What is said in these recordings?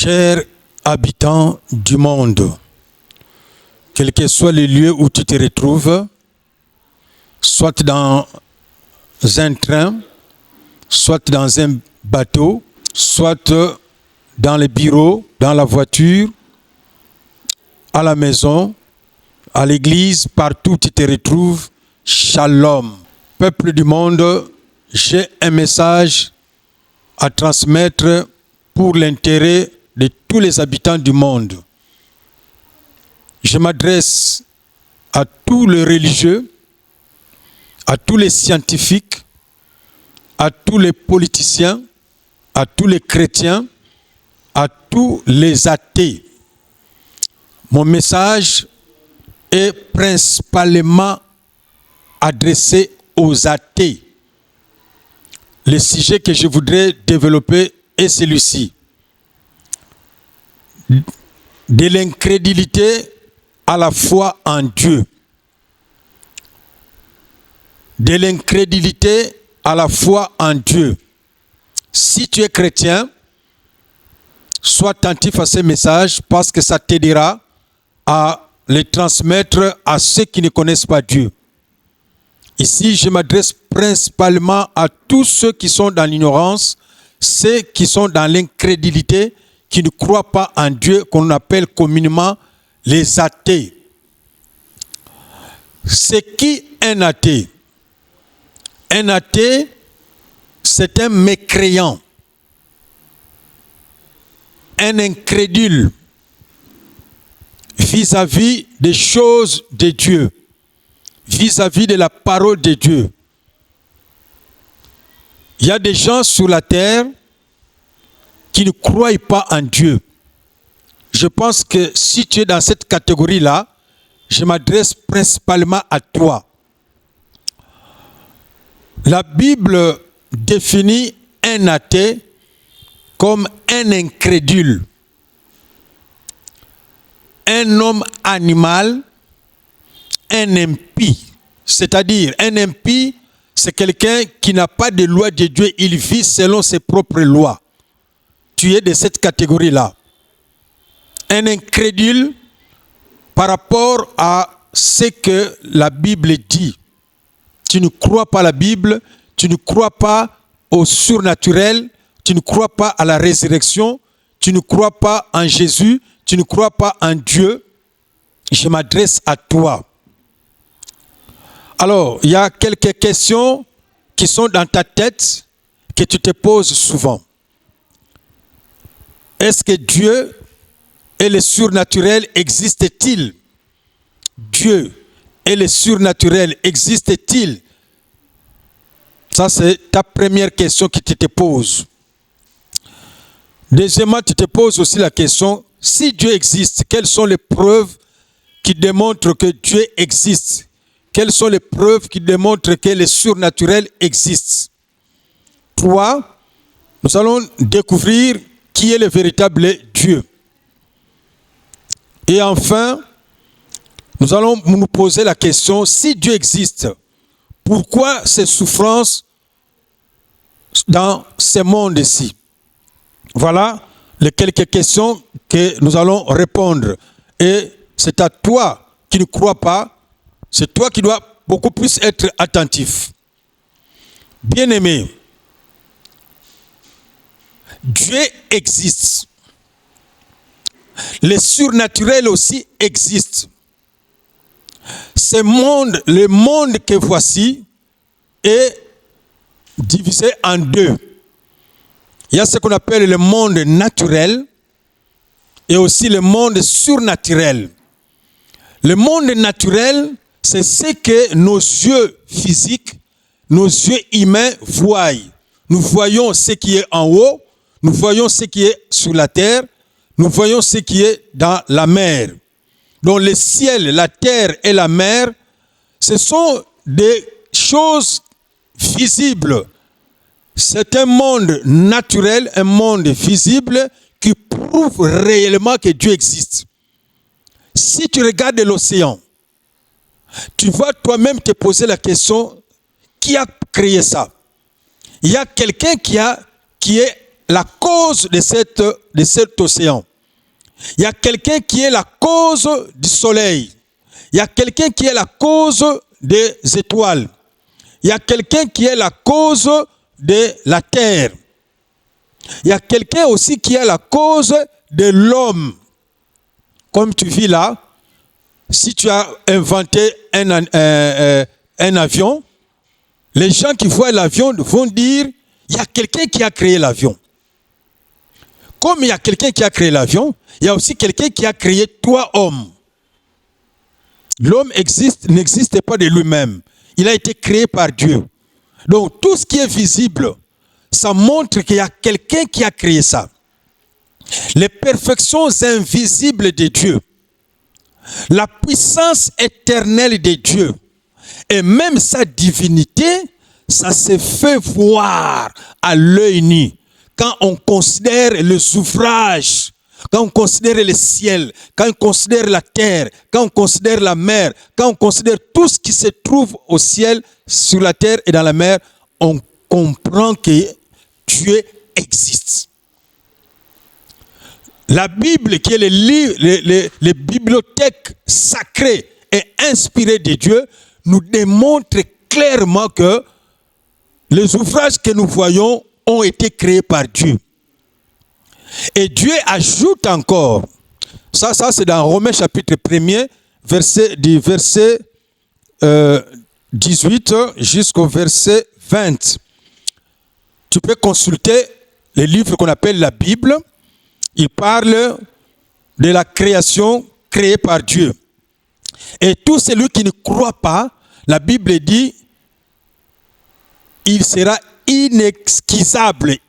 Chers habitants du monde, quel que soit le lieu où tu te retrouves, soit dans un train, soit dans un bateau, soit dans le bureau, dans la voiture, à la maison, à l'église, partout où tu te retrouves, shalom. Peuple du monde, j'ai un message à transmettre pour l'intérêt de tous les habitants du monde. Je m'adresse à tous les religieux, à tous les scientifiques, à tous les politiciens, à tous les chrétiens, à tous les athées. Mon message est principalement adressé aux athées. Le sujet que je voudrais développer est celui-ci. De l'incrédulité à la foi en Dieu. De l'incrédulité à la foi en Dieu. Si tu es chrétien, sois attentif à ce message parce que ça t'aidera à les transmettre à ceux qui ne connaissent pas Dieu. Ici, je m'adresse principalement à tous ceux qui sont dans l'ignorance, ceux qui sont dans l'incrédulité, qui ne croient pas en Dieu, qu'on appelle communément les athées. C'est qui un athée? Un athée, c'est un mécréant, un incrédule vis-à-vis des choses de Dieu, vis-à-vis de la parole de Dieu. Il y a des gens sur la terre qui ne croient pas en Dieu. Je pense que si tu es dans cette catégorie-là, je m'adresse principalement à toi. La Bible définit un athée comme un incrédule, un homme animal, un impie. C'est-à-dire, un impie, c'est quelqu'un qui n'a pas de loi de Dieu, il vit selon ses propres lois. Tu es de cette catégorie-là. Un incrédule par rapport à ce que la Bible dit. Tu ne crois pas à la Bible, tu ne crois pas au surnaturel, tu ne crois pas à la résurrection, tu ne crois pas en Jésus, tu ne crois pas en Dieu. Je m'adresse à toi. Alors, il y a quelques questions qui sont dans ta tête que tu te poses souvent. Est-ce que Dieu et le surnaturel existent-ils? Dieu et le surnaturel existent-ils? Ça, c'est ta première question que tu te poses. Deuxièmement, tu te poses aussi la question, si Dieu existe, quelles sont les preuves qui démontrent que Dieu existe? Quelles sont les preuves qui démontrent que le surnaturel existe? 3, nous allons découvrir qui est le véritable Dieu. Et enfin, nous allons nous poser la question, si Dieu existe, pourquoi ces souffrances dans ce monde-ci? Voilà les quelques questions que nous allons répondre. Et c'est à toi qui ne crois pas, c'est toi qui dois beaucoup plus être attentif. Bien-aimé, Dieu existe. Le surnaturel aussi existe. Ce monde, le monde que voici, est divisé en deux. Il y a ce qu'on appelle le monde naturel et aussi le monde surnaturel. Le monde naturel, c'est ce que nos yeux physiques, nos yeux humains voient. Nous voyons ce qui est en haut, nous voyons ce qui est sur la terre, nous voyons ce qui est dans la mer. Donc le ciel, la terre et la mer, ce sont des choses visibles. C'est un monde naturel, un monde visible qui prouve réellement que Dieu existe. Si tu regardes l'océan, tu vas toi-même te poser la question, qui a créé ça? Il y a quelqu'un qui est la cause de cet océan. Il y a quelqu'un qui est la cause du soleil. Il y a quelqu'un qui est la cause des étoiles. Il y a quelqu'un qui est la cause de la terre. Il y a quelqu'un aussi qui est la cause de l'homme. Comme tu vis là, si tu as inventé un avion, les gens qui voient l'avion vont dire, il y a quelqu'un qui a créé l'avion. Comme il y a quelqu'un qui a créé l'avion, il y a aussi quelqu'un qui a créé toi, homme. L'homme n'existe pas de lui-même. Il a été créé par Dieu. Donc tout ce qui est visible, ça montre qu'il y a quelqu'un qui a créé ça. Les perfections invisibles de Dieu, la puissance éternelle de Dieu, et même sa divinité, ça se fait voir à l'œil nu. Quand on considère les ouvrages, quand on considère le ciel, quand on considère la terre, quand on considère la mer, quand on considère tout ce qui se trouve au ciel, sur la terre et dans la mer, on comprend que Dieu existe. La Bible, qui est le livre, les bibliothèques sacrées et inspirées de Dieu, nous démontre clairement que les ouvrages que nous voyons ont été créés par Dieu. Et Dieu ajoute encore, ça c'est dans Romains chapitre 1er, du verset 18 jusqu'au verset 20. Tu peux consulter les livres qu'on appelle la Bible. Il parle de la création créée par Dieu. Et tout celui qui ne croit pas, la Bible dit, il sera inexcusable.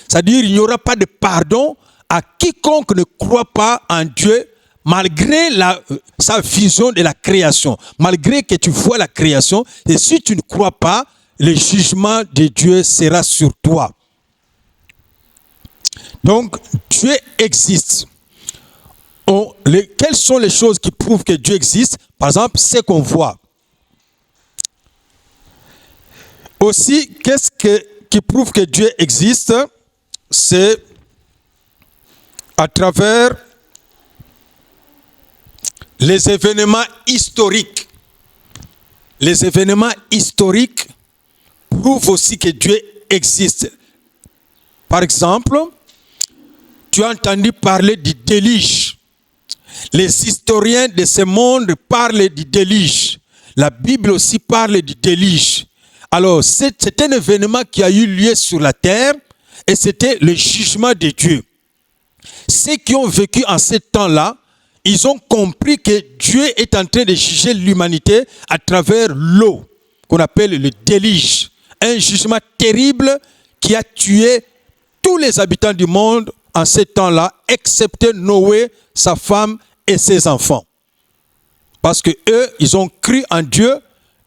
C'est-à-dire, il n'y aura pas de pardon à quiconque ne croit pas en Dieu, malgré sa vision de la création. Malgré que tu vois la création, et si tu ne crois pas, le jugement de Dieu sera sur toi. Donc, Dieu existe. Quelles sont les choses qui prouvent que Dieu existe? Par exemple, ce qu'on voit. Aussi, qu'est-ce qui prouve que Dieu existe? C'est à travers les événements historiques. Les événements historiques prouvent aussi que Dieu existe. Par exemple, tu as entendu parler du déluge. Les historiens de ce monde parlent du déluge. La Bible aussi parle du déluge. Alors, c'est un événement qui a eu lieu sur la terre et c'était le jugement de Dieu. Ceux qui ont vécu en ce temps-là, ils ont compris que Dieu est en train de juger l'humanité à travers l'eau, qu'on appelle le déluge. Un jugement terrible qui a tué tous les habitants du monde en ce temps-là, excepté Noé, sa femme et ses enfants. Parce que eux, ils ont cru en Dieu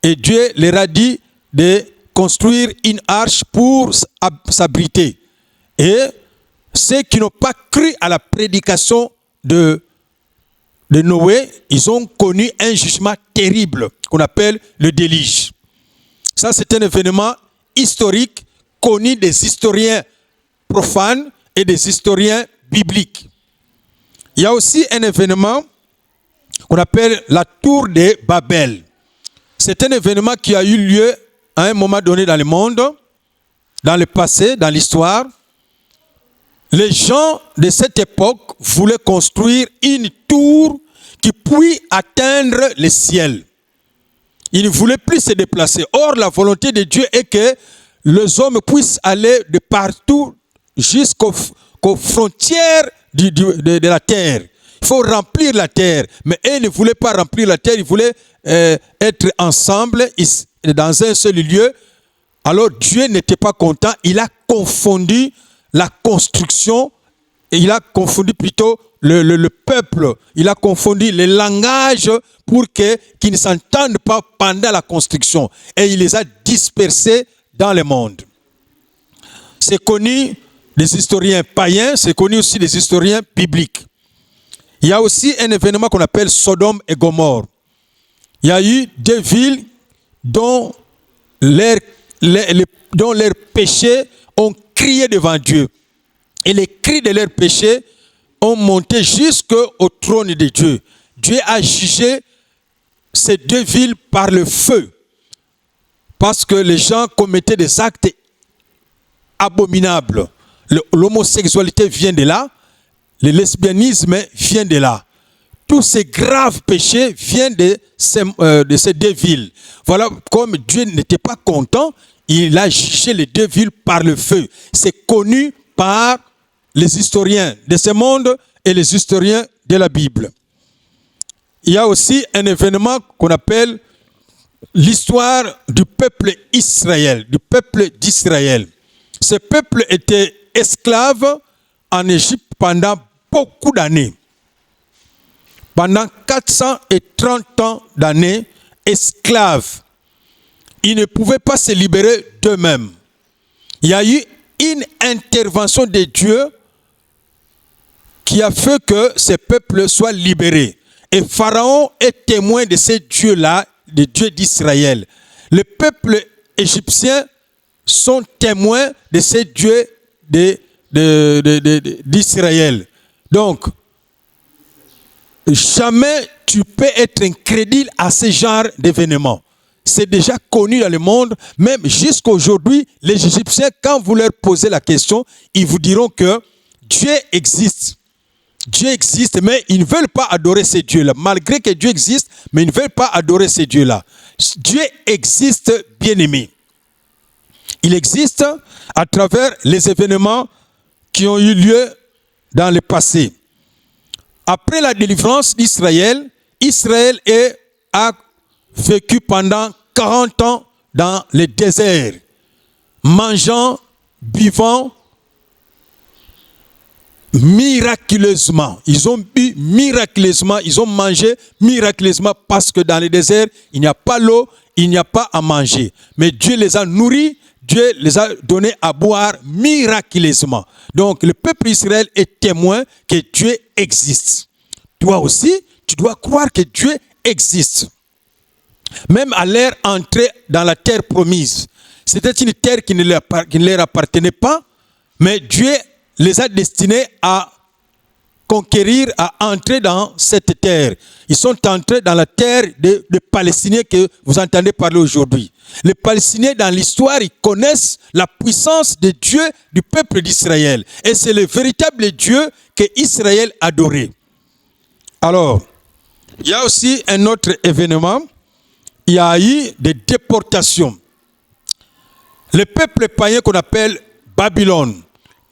et Dieu leur a dit de construire une arche pour s'abriter. Et ceux qui n'ont pas cru à la prédication de Noé, ils ont connu un jugement terrible qu'on appelle le déluge. Ça, c'est un événement historique connu des historiens profanes et des historiens bibliques. Il y a aussi un événement qu'on appelle la tour de Babel. C'est un événement qui a eu lieu à un moment donné dans le monde, dans le passé, dans l'histoire. Les gens de cette époque voulaient construire une tour qui puisse atteindre le ciel. Ils ne voulaient plus se déplacer. Or, la volonté de Dieu est que les hommes puissent aller de partout jusqu'aux frontières de la terre. Il faut remplir la terre. Mais eux ne voulaient pas remplir la terre, ils voulaient être ensemble dans un seul lieu. Alors Dieu n'était pas content, il a confondu la construction, et il a confondu plutôt le peuple, il a confondu les langages pour qu'ils ne s'entendent pas pendant la construction. Et il les a dispersés dans le monde. C'est connu des historiens païens, c'est connu aussi des historiens bibliques. Il y a aussi un événement qu'on appelle Sodome et Gomorrhe. Il y a eu deux villes dont leurs péchés ont crié devant Dieu. Et les cris de leurs péchés ont monté jusqu'au trône de Dieu. Dieu a jugé ces deux villes par le feu. Parce que les gens commettaient des actes abominables. L'homosexualité vient de là. Le lesbianisme vient de là. Tous ces graves péchés viennent de ces deux villes. Voilà, comme Dieu n'était pas content, il a jugé les deux villes par le feu. C'est connu par les historiens de ce monde et les historiens de la Bible. Il y a aussi un événement qu'on appelle l'histoire du peuple Israël, du peuple d'Israël. Ce peuple était esclave en Égypte pendant beaucoup d'années. Pendant 430 ans d'années, esclaves. Ils ne pouvaient pas se libérer d'eux-mêmes. Il y a eu une intervention de Dieu qui a fait que ce peuple soit libéré. Et Pharaon est témoin de ces dieux-là, des dieux d'Israël. Le peuple égyptien sont témoins de ces dieux d'Israël. Donc, jamais tu peux être incrédule à ce genre d'événements. C'est déjà connu dans le monde, même jusqu'à aujourd'hui, les Égyptiens, quand vous leur posez la question, ils vous diront que Dieu existe. Dieu existe, mais ils ne veulent pas adorer ces dieux-là. Malgré que Dieu existe, mais ils ne veulent pas adorer ces dieux-là. Dieu existe, bien-aimé. Il existe à travers les événements qui ont eu lieu dans le passé. Après la délivrance d'Israël, Israël a vécu pendant 40 ans dans le désert, mangeant, buvant miraculeusement. Ils ont bu miraculeusement, ils ont mangé miraculeusement parce que dans le désert, il n'y a pas l'eau, il n'y a pas à manger. Mais Dieu les a nourris, Dieu les a donné à boire miraculeusement. Donc le peuple d'Israël est témoin que Dieu existe. Toi aussi, tu dois croire que Dieu existe. Même à leur entrée dans la terre promise, c'était une terre qui ne leur appartenait pas, mais Dieu les a destinés à conquérir, à entrer dans cette terre. Ils sont entrés dans la terre des Palestiniens que vous entendez parler aujourd'hui. Les Palestiniens, dans l'histoire, ils connaissent la puissance de Dieu du peuple d'Israël. Et c'est le véritable Dieu que Israël adorait. Alors, il y a aussi un autre événement. Il y a eu des déportations. Le peuple païen qu'on appelle Babylone,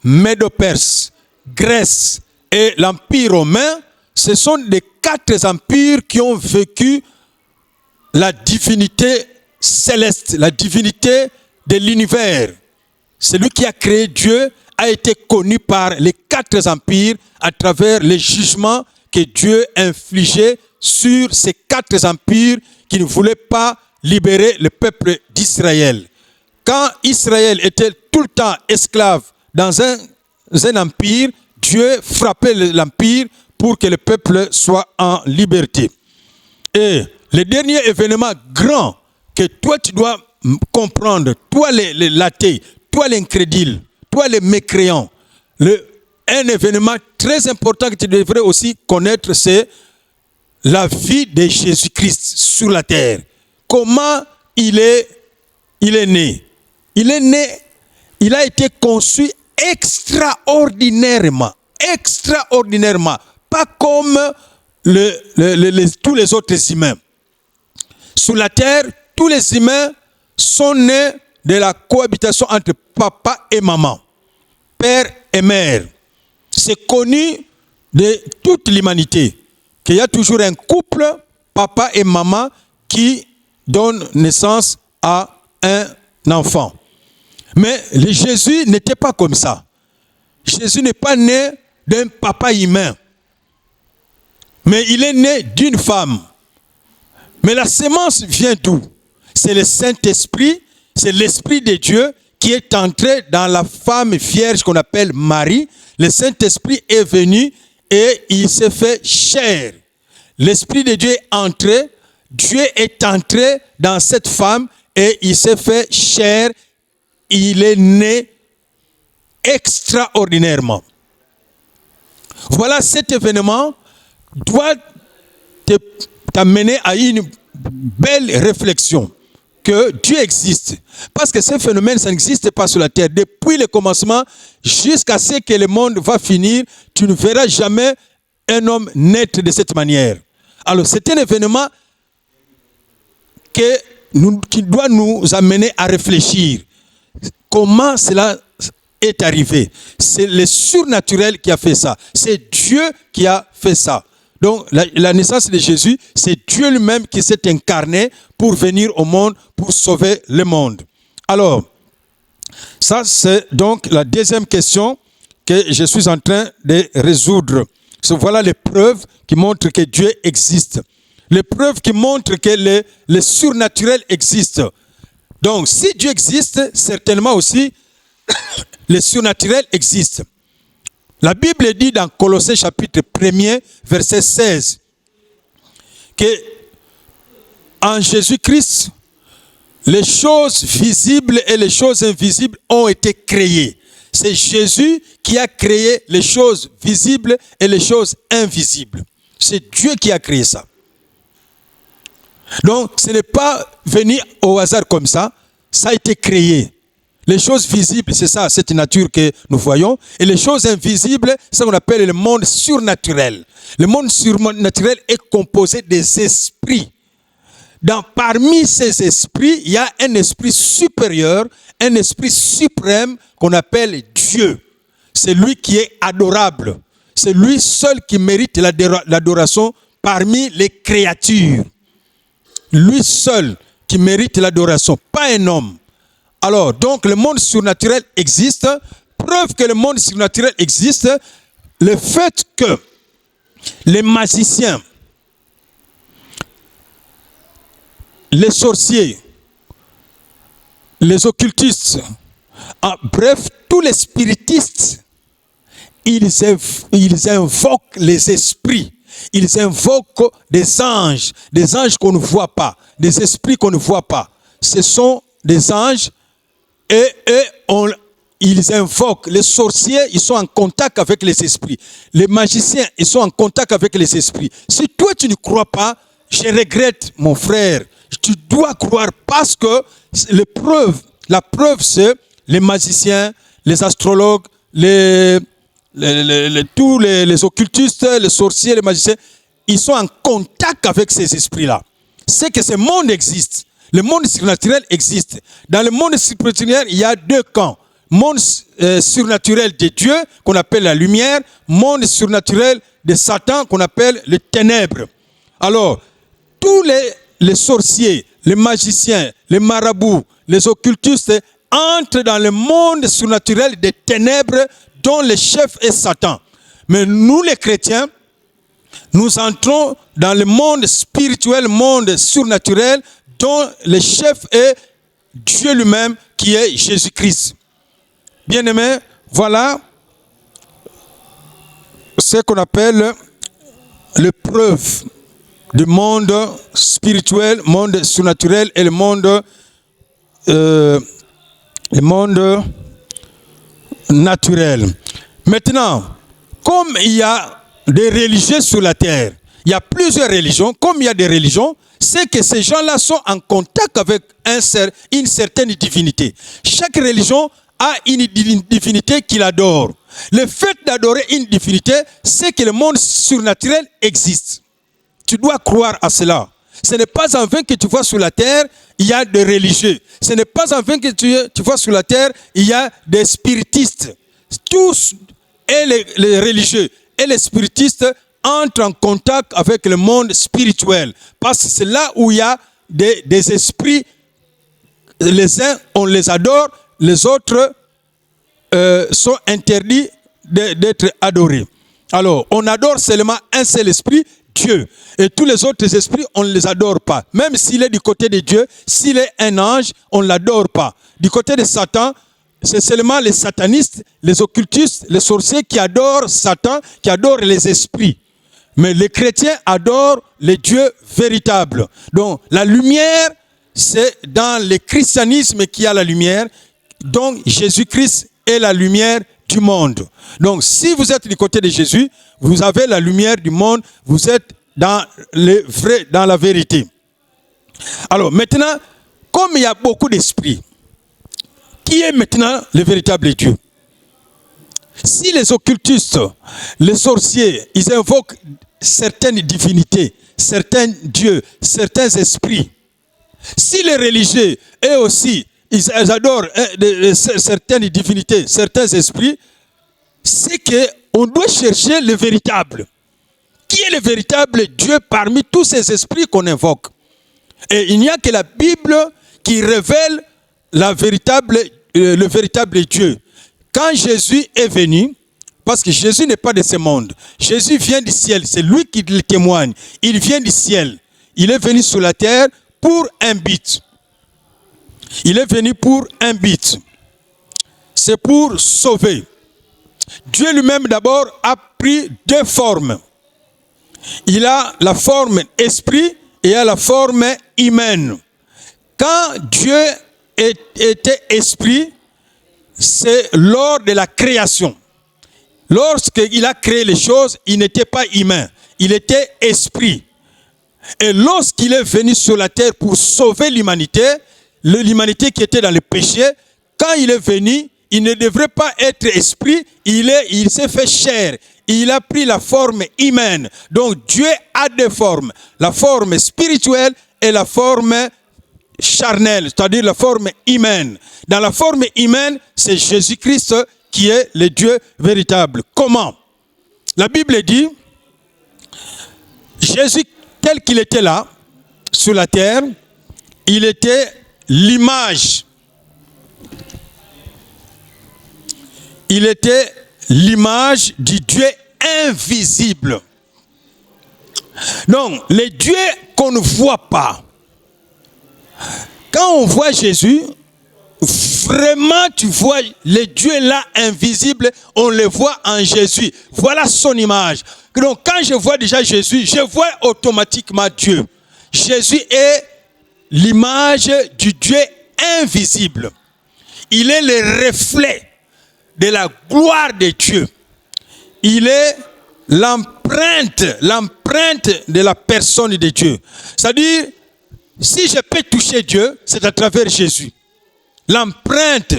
Médo-Perse, Grèce et l'Empire romain, ce sont les 4 empires qui ont vécu la divinité céleste, la divinité de l'univers. Celui qui a créé Dieu a été connu par les 4 empires à travers les jugements que Dieu infligeait sur ces 4 empires qui ne voulaient pas libérer le peuple d'Israël. Quand Israël était tout le temps esclave dans un empire, Dieu frappait l'empire pour que le peuple soit en liberté. Et le dernier événement grand que toi tu dois comprendre, toi les l'athée, toi l'incrédule, toi les mécréants, un événement très important que tu devrais aussi connaître, c'est la vie de Jésus-Christ sur la terre. Comment il est né. Il est né, il a été conçu extraordinairement, pas comme tous les autres humains. Sur la terre, tous les humains sont nés de la cohabitation entre papa et maman, père et mère. C'est connu de toute l'humanité qu'il y a toujours un couple, papa et maman, qui donne naissance à un enfant. Mais Jésus n'était pas comme ça. Jésus n'est pas né d'un papa humain. Mais il est né d'une femme. Mais la sémence vient d'où? C'est le Saint-Esprit, c'est l'Esprit de Dieu qui est entré dans la femme vierge qu'on appelle Marie. Le Saint-Esprit est venu et il s'est fait chair. L'Esprit de Dieu est entré, Dieu est entré dans cette femme et il s'est fait chair. Il est né extraordinairement. Voilà, cet événement doit t'amener à une belle réflexion que Dieu existe. Parce que ce phénomène, ça n'existe pas sur la terre. Depuis le commencement jusqu'à ce que le monde va finir, tu ne verras jamais un homme naître de cette manière. Alors c'est un événement qui doit nous amener à réfléchir. Comment cela est arrivé? C'est le surnaturel qui a fait ça. C'est Dieu qui a fait ça. Donc la naissance de Jésus, c'est Dieu lui-même qui s'est incarné pour venir au monde, pour sauver le monde. Alors, ça c'est donc la deuxième question que je suis en train de résoudre. Voilà les preuves qui montrent que Dieu existe. Les preuves qui montrent que le surnaturel existe. Donc, si Dieu existe, certainement aussi, le surnaturel existe. La Bible dit dans Colossiens chapitre 1er, verset 16, que en Jésus-Christ, les choses visibles et les choses invisibles ont été créées. C'est Jésus qui a créé les choses visibles et les choses invisibles. C'est Dieu qui a créé ça. Donc, ce n'est pas venu au hasard comme ça. Ça a été créé. Les choses visibles, c'est ça, cette nature que nous voyons. Et les choses invisibles, c'est ce qu'on appelle le monde surnaturel. Le monde surnaturel est composé des esprits. Parmi ces esprits, il y a un esprit supérieur, un esprit suprême qu'on appelle Dieu. C'est lui qui est adorable. C'est lui seul qui mérite l'adoration parmi les créatures. Lui seul qui mérite l'adoration, pas un homme. Alors, donc, le monde surnaturel existe. Preuve que le monde surnaturel existe, le fait que les magiciens, les sorciers, les occultistes, bref, tous les spiritistes, ils invoquent les esprits. Ils invoquent des anges qu'on ne voit pas, des esprits qu'on ne voit pas. Ce sont des anges et ils invoquent. Les sorciers, ils sont en contact avec les esprits. Les magiciens, ils sont en contact avec les esprits. Si toi, tu ne crois pas, je regrette, mon frère. Tu dois croire parce que la preuve, c'est les magiciens, les astrologues, tous les occultistes, les sorciers, les magiciens, ils sont en contact avec ces esprits-là. C'est que ce monde existe. Le monde surnaturel existe. Dans le monde surnaturel, il y a deux camps. Monde surnaturel de Dieu, qu'on appelle la lumière. Monde surnaturel de Satan, qu'on appelle les ténèbres. Alors, tous les sorciers, les magiciens, les marabouts, les occultistes entrent dans le monde surnaturel des ténèbres dont le chef est Satan. Mais nous les chrétiens, nous entrons dans le monde spirituel, monde surnaturel, dont le chef est Dieu lui-même, qui est Jésus-Christ. Bien-aimés, voilà ce qu'on appelle les preuves du monde spirituel, monde surnaturel et le monde naturel. Maintenant, comme il y a des religieux sur la terre, il y a plusieurs religions, comme il y a des religions, c'est que ces gens-là sont en contact avec une certaine divinité. Chaque religion a une divinité qu'il adore. Le fait d'adorer une divinité, c'est que le monde surnaturel existe. Tu dois croire à cela. Ce n'est pas en vain que tu vois sur la terre, il y a des religieux. Ce n'est pas en vain que tu vois sur la terre, il y a des spiritistes. Tous, et les religieux et les spiritistes, entrent en contact avec le monde spirituel. Parce que c'est là où il y a des esprits. Les uns, on les adore, les autres sont interdits d'être adorés. Alors, on adore seulement un seul esprit, Dieu. Et tous les autres esprits, on ne les adore pas. Même s'il est du côté de Dieu, s'il est un ange, on ne l'adore pas. Du côté de Satan, c'est seulement les satanistes, les occultistes, les sorciers qui adorent Satan, qui adorent les esprits. Mais les chrétiens adorent les dieux véritables. Donc, la lumière, c'est dans le christianisme qu'il y a la lumière. Donc, Jésus-Christ est la lumière du monde. Donc, si vous êtes du côté de Jésus, vous avez la lumière du monde, vous êtes dans le vrai, dans la vérité. Alors, maintenant, comme il y a beaucoup d'esprits, qui est maintenant le véritable Dieu? Si les occultistes, les sorciers, ils invoquent certaines divinités, certains dieux, certains esprits, si les religieux, eux aussi, ils adorent certaines divinités, certains esprits, c'est qu'on doit chercher le véritable. Qui est le véritable Dieu parmi tous ces esprits qu'on invoque? Et il n'y a que la Bible qui révèle le véritable Dieu. Quand Jésus est venu, parce que Jésus n'est pas de ce monde, Jésus vient du ciel, c'est lui qui le témoigne, il vient du ciel. Il est venu sur la terre pour un but. Il est venu pour un but. C'est pour sauver. Dieu lui-même d'abord a pris deux formes. Il a la forme esprit et il a la forme humaine. Quand Dieu était esprit, c'est lors de la création. Lorsqu'il a créé les choses, il n'était pas humain, il était esprit. Et lorsqu'il est venu sur la terre pour sauver l'humanité qui était dans le péché, quand il est venu, il ne devrait pas être esprit, il s'est fait chair. Il a pris la forme humaine. Donc Dieu a deux formes, la forme spirituelle et la forme charnelle, c'est-à-dire la forme humaine. Dans la forme humaine, c'est Jésus-Christ qui est le Dieu véritable. Comment? La Bible dit, Jésus tel qu'il était là, sur la terre, il était l'image. Il était l'image du Dieu invisible. Donc, les dieux qu'on ne voit pas. Quand on voit Jésus, vraiment tu vois les dieux là invisibles, on les voit en Jésus. Voilà son image. Donc quand je vois déjà Jésus, je vois automatiquement Dieu. Jésus est l'image du Dieu invisible. Il est le reflet de la gloire de Dieu. Il est l'empreinte de la personne de Dieu. C'est-à-dire, si je peux toucher Dieu, c'est à travers Jésus. L'empreinte,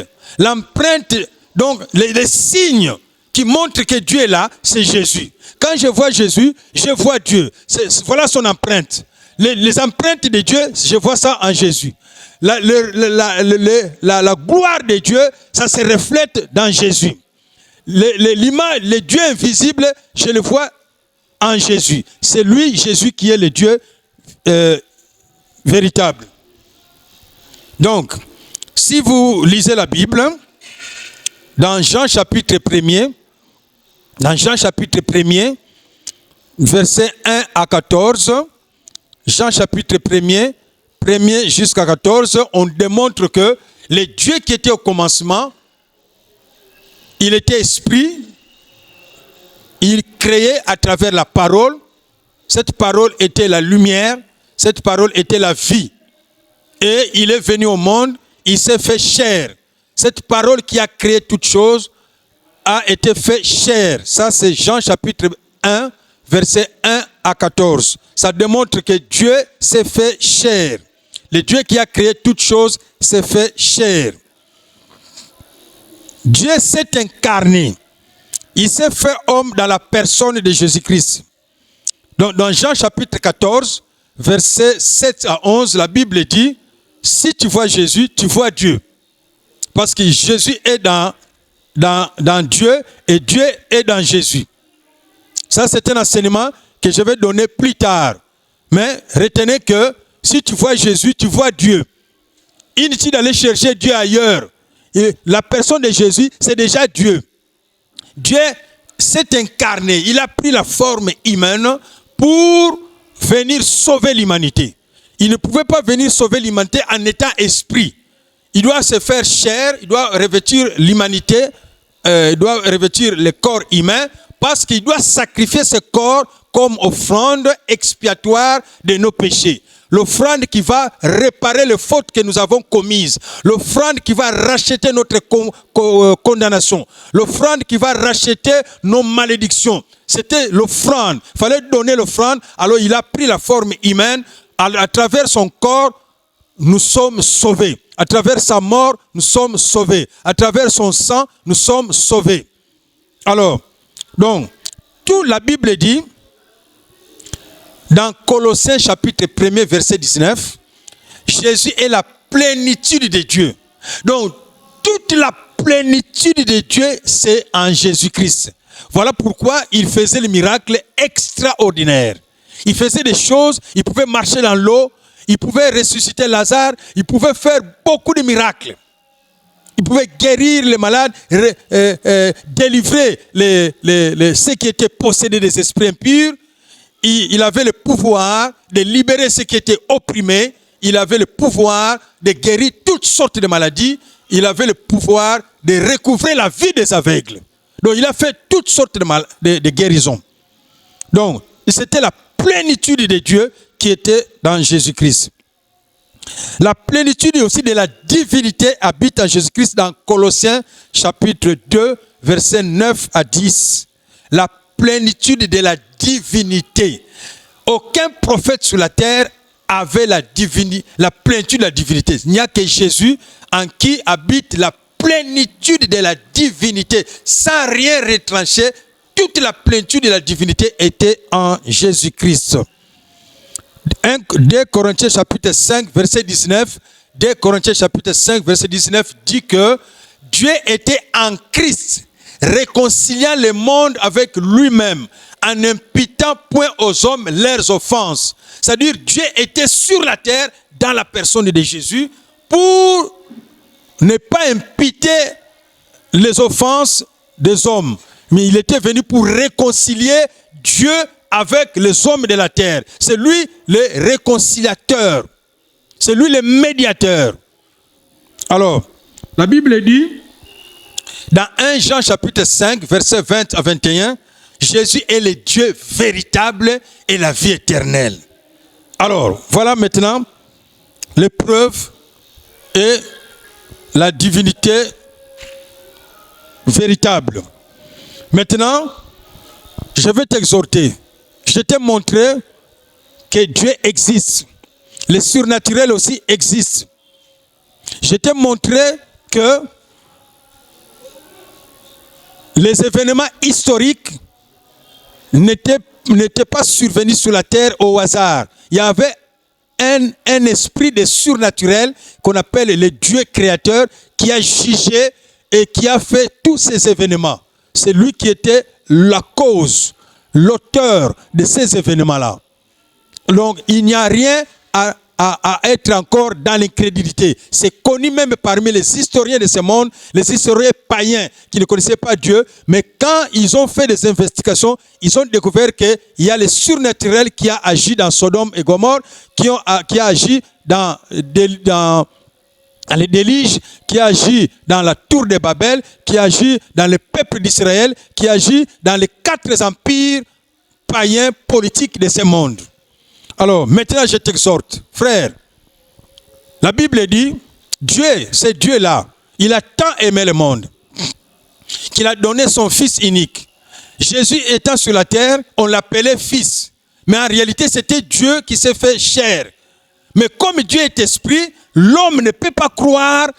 donc les signes qui montrent que Dieu est là, c'est Jésus. Quand je vois Jésus, je vois Dieu. Voilà son empreinte. Les empreintes de Dieu, je vois ça en Jésus. La gloire de Dieu, ça se reflète dans Jésus. L'image, le Dieu invisible, je le vois en Jésus. C'est lui, Jésus, qui est le Dieu véritable. Donc, si vous lisez la Bible, dans Jean chapitre 1er, versets 1 à 14, Jean chapitre 1er jusqu'à 14, on démontre que le Dieu qui était au commencement, il était esprit, il créait à travers la parole. Cette parole était la lumière, cette parole était la vie. Et il est venu au monde, il s'est fait chair. Cette parole qui a créé toutes choses a été fait chair. Ça c'est Jean chapitre 1, versets 1 à 14. Ça démontre que Dieu s'est fait chair. Le Dieu qui a créé toutes choses s'est fait chair. Dieu s'est incarné. Il s'est fait homme dans la personne de Jésus-Christ. Donc, dans Jean chapitre 14, versets 7 à 11, la Bible dit, si tu vois Jésus, tu vois Dieu. Parce que Jésus est dans Dieu et Dieu est dans Jésus. Ça, c'est un enseignement que je vais donner plus tard. Mais retenez que si tu vois Jésus, tu vois Dieu. Inutile d'aller chercher Dieu ailleurs. Et la personne de Jésus, c'est déjà Dieu. Dieu s'est incarné. Il a pris la forme humaine pour venir sauver l'humanité. Il ne pouvait pas venir sauver l'humanité en étant esprit. Il doit se faire chair, il doit revêtir l'humanité, il doit revêtir le corps humain, parce qu'il doit sacrifier ce corps comme offrande expiatoire de nos péchés. l'offrande qui va réparer les fautes que nous avons commises, l'offrande qui va racheter notre condamnation, l'offrande qui va racheter nos malédictions. C'était l'offrande. Il fallait donner l'offrande. Alors il a pris la forme humaine. À travers son corps, nous sommes sauvés. À travers sa mort, nous sommes sauvés. À travers son sang, nous sommes sauvés. Alors, donc, tout la Bible dit, dans Colossiens chapitre 1er, verset 19, Jésus est la plénitude de Dieu. Donc, toute la plénitude de Dieu, c'est en Jésus-Christ. Voilà pourquoi il faisait les miracles extraordinaires. Il faisait des choses, il pouvait marcher dans l'eau, il pouvait ressusciter Lazare, il pouvait faire beaucoup de miracles. Il pouvait guérir les malades, délivrer ceux qui étaient possédés des esprits impurs. Il avait le pouvoir de libérer ceux qui étaient opprimés. Il avait le pouvoir de guérir toutes sortes de maladies. Il avait le pouvoir de recouvrer la vie des aveugles. Donc il a fait toutes sortes de guérisons. Donc c'était la plénitude de Dieu qui était dans Jésus-Christ. La plénitude aussi de la divinité habite en Jésus-Christ dans Colossiens chapitre 2, versets 9 à 10. La plénitude de la divinité. Aucun prophète sur la terre avait la plénitude de la divinité. Il n'y a que Jésus en qui habite la plénitude de la divinité. Sans rien retrancher, toute la plénitude de la divinité était en Jésus-Christ. 2 Corinthiens chapitre 5, verset 19, 2 Corinthiens chapitre 5, verset 19 dit que Dieu était en Christ, réconciliant le monde avec lui-même, en n'imputant point aux hommes leurs offenses. C'est-à-dire Dieu était sur la terre dans la personne de Jésus pour ne pas imputer les offenses des hommes. Mais il était venu pour réconcilier Dieu avec les hommes de la terre. C'est lui le réconciliateur. C'est lui le médiateur. Alors, la Bible dit, dans 1 Jean chapitre 5, versets 20 à 21, Jésus est le Dieu véritable et la vie éternelle. Alors, voilà maintenant les preuves et la divinité véritable. Maintenant, je vais t'exhorter. Je t'ai montré que Dieu existe. Le surnaturel aussi existe. Je t'ai montré que les événements historiques n'étaient pas survenus sur la terre au hasard. Il y avait un esprit de surnaturel qu'on appelle le Dieu créateur qui a jugé et qui a fait tous ces événements. C'est lui qui était la cause, l'auteur de ces événements-là. Donc, il n'y a rien à être encore dans l'incrédulité. C'est connu même parmi les historiens de ce monde, les historiens païens qui ne connaissaient pas Dieu, mais quand ils ont fait des investigations, ils ont découvert qu'il y a le surnaturel qui a agi dans Sodome et Gomorrhe, qui a agi dans les déluges, qui agit dans la tour de Babel, qui agit dans le peuple d'Israël, qui agit dans les 4 empires païens politiques de ce monde. Alors, maintenant je t'exhorte, frère, la Bible dit, Dieu, c'est Dieu-là, il a tant aimé le monde, qu'il a donné son Fils unique. Jésus étant sur la terre, on l'appelait Fils, mais en réalité c'était Dieu qui s'est fait chair. Mais comme Dieu est esprit, l'homme ne peut pas croire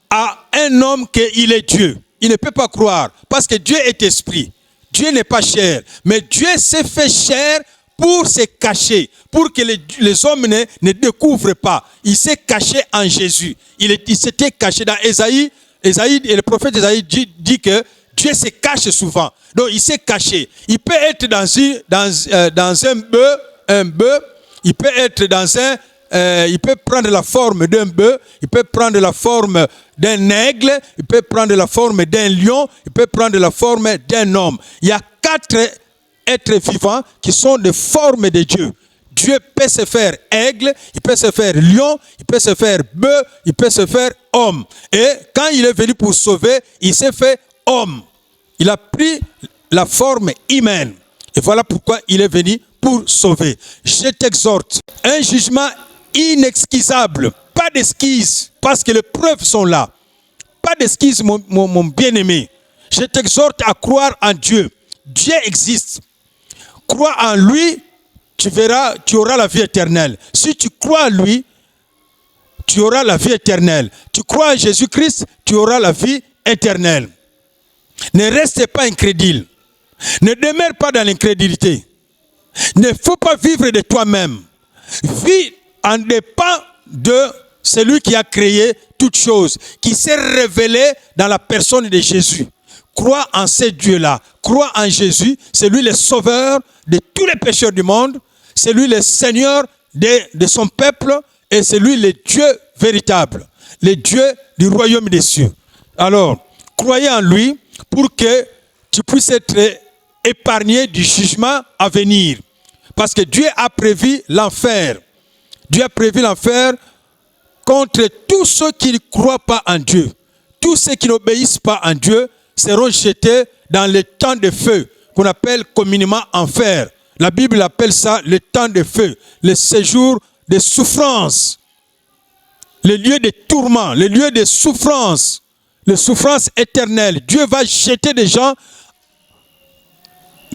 à un homme qu'il est Dieu. Il ne peut pas croire parce que Dieu est esprit. Dieu n'est pas chair. Mais Dieu s'est fait chair pour se cacher, pour que les hommes ne découvrent pas. Il s'est caché en Jésus. Il s'était caché dans Ésaïe. Et le prophète Ésaïe dit que Dieu se cache souvent. Donc il s'est caché. Il peut être dans un bœuf. Il peut être dans il peut prendre la forme d'un bœuf, il peut prendre la forme d'un aigle, il peut prendre la forme d'un lion, il peut prendre la forme d'un homme. Il y a 4 êtres vivants qui sont des formes de Dieu. Dieu peut se faire aigle, il peut se faire lion, il peut se faire bœuf, il peut se faire homme. Et quand il est venu pour sauver, il s'est fait homme. Il a pris la forme humaine. Et voilà pourquoi il est venu pour sauver. Je t'exhorte, un jugement inexcusable. Pas d'excuses, parce que les preuves sont là. Pas d'excuses, mon bien-aimé. Je t'exhorte à croire en Dieu. Dieu existe. Crois en lui, tu verras, tu auras la vie éternelle. Si tu crois en lui, tu auras la vie éternelle. Tu crois en Jésus-Christ, tu auras la vie éternelle. Ne reste pas incrédule. Ne demeure pas dans l'incrédulité. Ne faut pas vivre de toi-même. Vis en dépend de celui qui a créé toutes choses, qui s'est révélé dans la personne de Jésus. Crois en ce Dieu-là. Crois en Jésus. C'est lui le sauveur de tous les pécheurs du monde. C'est lui le Seigneur de son peuple. Et c'est lui le Dieu véritable. Le Dieu du royaume des cieux. Alors, croyez en lui pour que tu puisses être épargné du jugement à venir. Parce que Dieu a prévu l'enfer. Dieu a prévu l'enfer contre tous ceux qui ne croient pas en Dieu. Tous ceux qui n'obéissent pas en Dieu seront jetés dans le temps de feu, qu'on appelle communément enfer. La Bible appelle ça le temps de feu, le séjour de souffrance, le lieu de tourment, le lieu de souffrance, les souffrances éternelles. Dieu va jeter des gens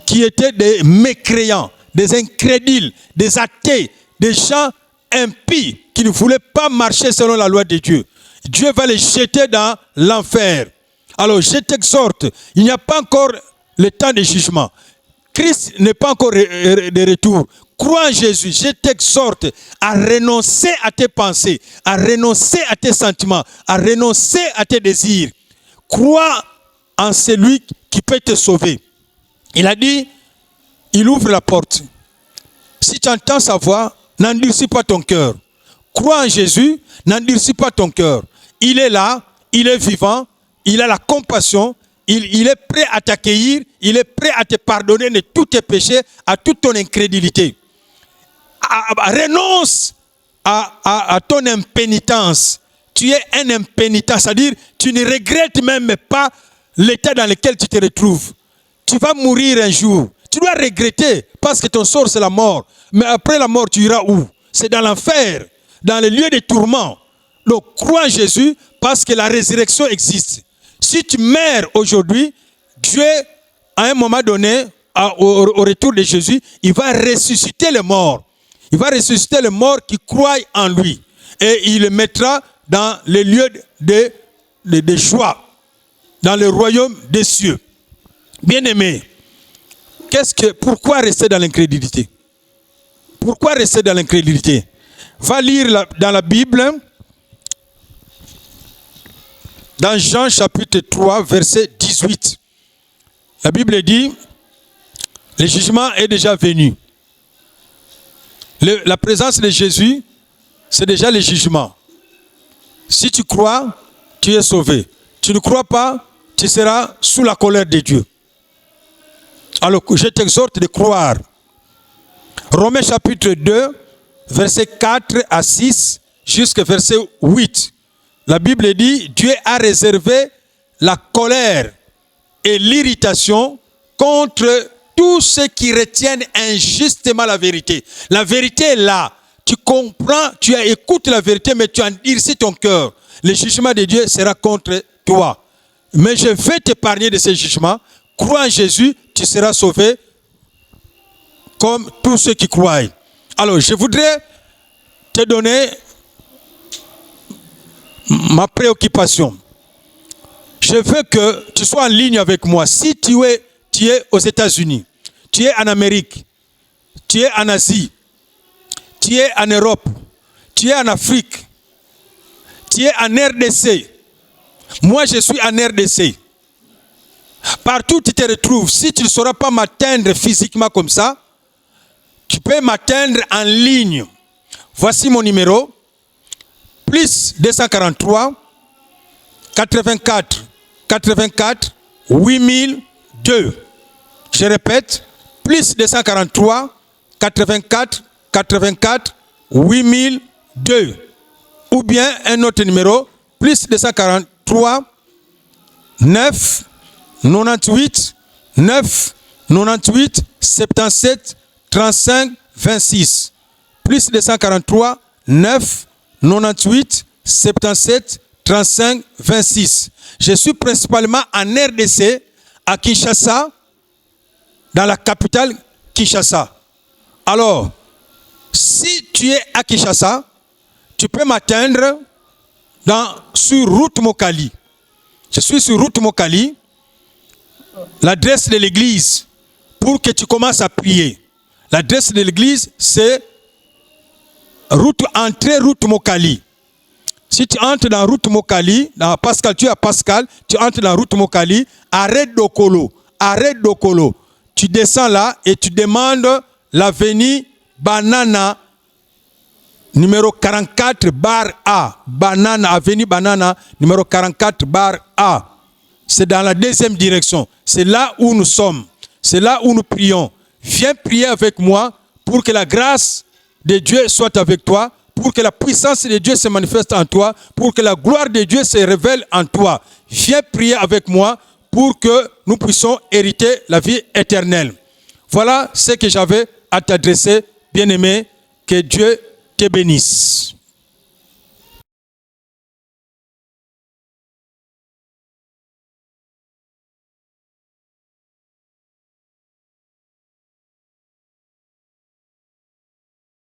qui étaient des mécréants, des incrédules, des athées, des gens impies qui ne voulaient pas marcher selon la loi de Dieu. Dieu va les jeter dans l'enfer. Alors je t'exhorte, il n'y a pas encore le temps de jugement. Christ n'est pas encore de retour. Crois en Jésus. Je t'exhorte à renoncer à tes pensées, à renoncer à tes sentiments, à renoncer à tes désirs. Crois en celui qui peut te sauver. Il a dit, il ouvre la porte. Si tu entends sa voix, n'endurcis pas ton cœur. Crois en Jésus, n'endurcis pas ton cœur. Il est là, il est vivant, il a la compassion, il est prêt à t'accueillir, il est prêt à te pardonner de tous tes péchés, à toute ton incrédulité. Renonce à ton impénitence. Tu es un impénitent, c'est-à-dire tu ne regrettes même pas l'état dans lequel tu te retrouves. Tu vas mourir un jour. Tu dois regretter parce que ton sort c'est la mort. Mais après la mort, tu iras où? C'est dans l'enfer, dans les lieux de tourment. Donc crois en Jésus parce que la résurrection existe. Si tu meurs aujourd'hui, Dieu, à un moment donné, au retour de Jésus, il va ressusciter les morts. Il va ressusciter les morts qui croient en lui. Et il les mettra dans les lieux de joie, dans le royaume des cieux. Bien-aimés, pourquoi rester dans l'incrédulité? Pourquoi rester dans l'incrédulité? Va lire dans la Bible, dans Jean chapitre 3, verset 18. La Bible dit, le jugement est déjà venu. La présence de Jésus, c'est déjà le jugement. Si tu crois, tu es sauvé. Tu ne crois pas, tu seras sous la colère de Dieu. Alors, je t'exhorte de croire. Romains chapitre 2, verset 4 à 6, jusqu'au verset 8. La Bible dit, Dieu a réservé la colère et l'irritation contre tous ceux qui retiennent injustement la vérité. La vérité est là. Tu comprends, tu écoutes la vérité, mais tu endurcis ton cœur. Le jugement de Dieu sera contre toi. Mais je vais t'épargner de ce jugement. Crois en Jésus, tu seras sauvé comme tous ceux qui croient. Alors, je voudrais te donner ma préoccupation. Je veux que tu sois en ligne avec moi. Si tu es aux États-Unis, tu es en Amérique, tu es en Asie, tu es en Europe, tu es en Afrique, tu es en RDC. Moi, je suis en RDC. Partout où tu te retrouves, si tu ne sauras pas m'atteindre physiquement comme ça, tu peux m'atteindre en ligne. Voici mon numéro. Plus 243 84 84 8002. Je répète, plus 243 84 84 8002. Ou bien un autre numéro, plus 243 9 98 9 98 77 35 26. Plus 243 9 98 77 35 26. Je suis principalement en RDC, à Kinshasa, dans la capitale Kinshasa. Alors, si tu es à Kinshasa, tu peux m'atteindre sur route Mokali. Je suis sur route Mokali, l'adresse de l'église, pour que tu commences à prier. L'adresse de l'église, c'est entrée route Mokali. Si tu entres dans route Mokali, dans Pascal, tu es à Pascal, tu entres dans route Mokali, arrête Dokolo. Tu descends là et tu demandes l'avenue Banana, numéro 44 bar A. Avenue Banana, numéro 44 bar A. C'est dans la deuxième direction. C'est là où nous sommes. C'est là où nous prions. Viens prier avec moi pour que la grâce de Dieu soit avec toi, pour que la puissance de Dieu se manifeste en toi, pour que la gloire de Dieu se révèle en toi. Viens prier avec moi pour que nous puissions hériter la vie éternelle. Voilà ce que j'avais à t'adresser, bien-aimé. Que Dieu te bénisse.